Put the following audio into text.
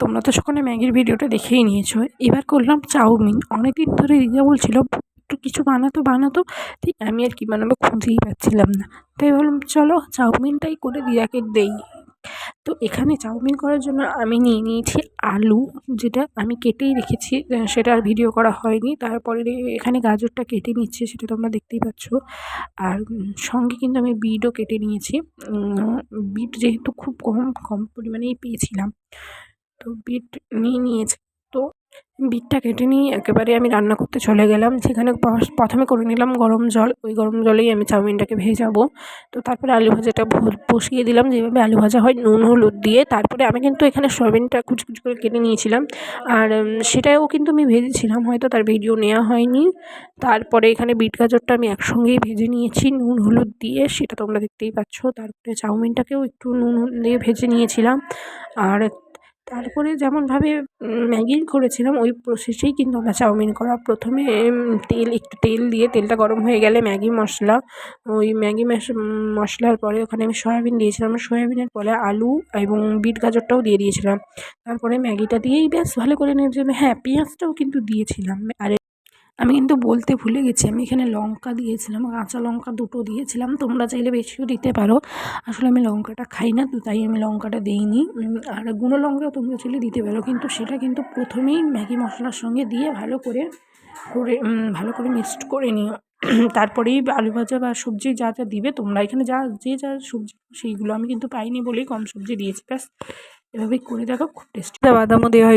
তোমরা তো সকলে ম্যাগির ভিডিওটা দেখেই নিয়েছো। এবার করলাম চাউমিন। অনেকদিন ধরে রিয়া বলছিল একটু কিছু বানাতো। ঠিক আমি আর কি বানাবো খুঁজেই পাচ্ছিলাম না। তাই ভাবলাম চলো চাউমিনটাই করে রিয়াকে দেই। তো এখানে চাউমিন করার জন্য আমি নিয়ে নিয়েছি আলু, যেটা আমি কেটেই রেখেছি, সেটা আর ভিডিও করা হয়নি। তারপরে এখানে গাজরটা কেটে নিচ্ছি, সেটা তোমরা দেখতেই পাচ্ছ। আর সঙ্গে কিন্তু আমি বিটও কেটে নিয়েছি। বিট যেহেতু খুব কম পরিমাণেই পেয়েছিলাম, তো বিট নিয়ে নিয়েছি। তো বিটটা কেটে নিয়ে একেবারে আমি রান্না করতে চলে গেলাম। সেখানে প্রথমে করে নিলাম গরম জল। ওই গরম জলেই আমি চাউমিনটাকে ভেজাবো। তো তারপরে আলু ভাজাটা বসিয়ে দিলাম, যেভাবে আলু ভাজা হয় নুন হলুদ দিয়ে। তারপরে আমি কিন্তু এখানে সয়াবিনটা কুচি কুচি করে কেটে নিয়েছিলাম। আর সেটাও কিন্তু আমি ভেজেছিলাম, হয়তো তার ভিডিও নেওয়া হয়নি। তারপরে এখানে বিট গাজরটা আমি একসঙ্গেই ভেজে নিয়েছি নুন হলুদ দিয়ে, সেটা তোমরা দেখতেই পাচ্ছ। তারপরে চাউমিনটাকেও একটু নুন হলুদ দিয়ে ভেজে নিয়েছিলাম। আর তারপরে যেমনভাবে ম্যাগি করেছিলাম ওই প্রসেসেই কিন্তু আমরা চাউমিন করা। প্রথমে একটু তেল দিয়ে তেলটা গরম হয়ে গেলে ম্যাগি মশলা, ওই ম্যাগি মশলার পরে ওখানে আমি সয়াবিন দিয়েছিলাম। সয়াবিনের পরে আলু এবং বিট গাজরটাও দিয়ে দিয়েছিলাম। তারপরে ম্যাগিটা দিয়েই বেশ ভালো করে নেড়ে, হ্যাঁ পেঁয়াজটাও কিন্তু দিয়েছিলাম। আর আমি কিন্তু বলতে ভুলে গেছি, আমি এখানে লঙ্কা দিয়েছিলাম, কাঁচা লঙ্কা দুটো দিয়েছিলাম। তোমরা চাইলে বেশিও দিতে পারো। আসলে আমি লঙ্কাটা খাই না, তো তাই আমি লঙ্কাটা দিইনি। আর গুঁড়ো লঙ্কাও তোমরা চাইলে দিতে পারো, কিন্তু সেটা কিন্তু প্রথমেই ম্যাগি মশলার সঙ্গে দিয়ে ভালো করে মিক্সড করে নিও। তারপরেই আলু ভাজা বা সবজি যা দিবে তোমরা, এখানে যা সবজি সেইগুলো আমি কিন্তু পাইনি বলেই কম সবজি দিয়েছি। ব্যাস এভাবেই করে দেখো, খুব টেস্টি। বাদামও দেওয়া হয়।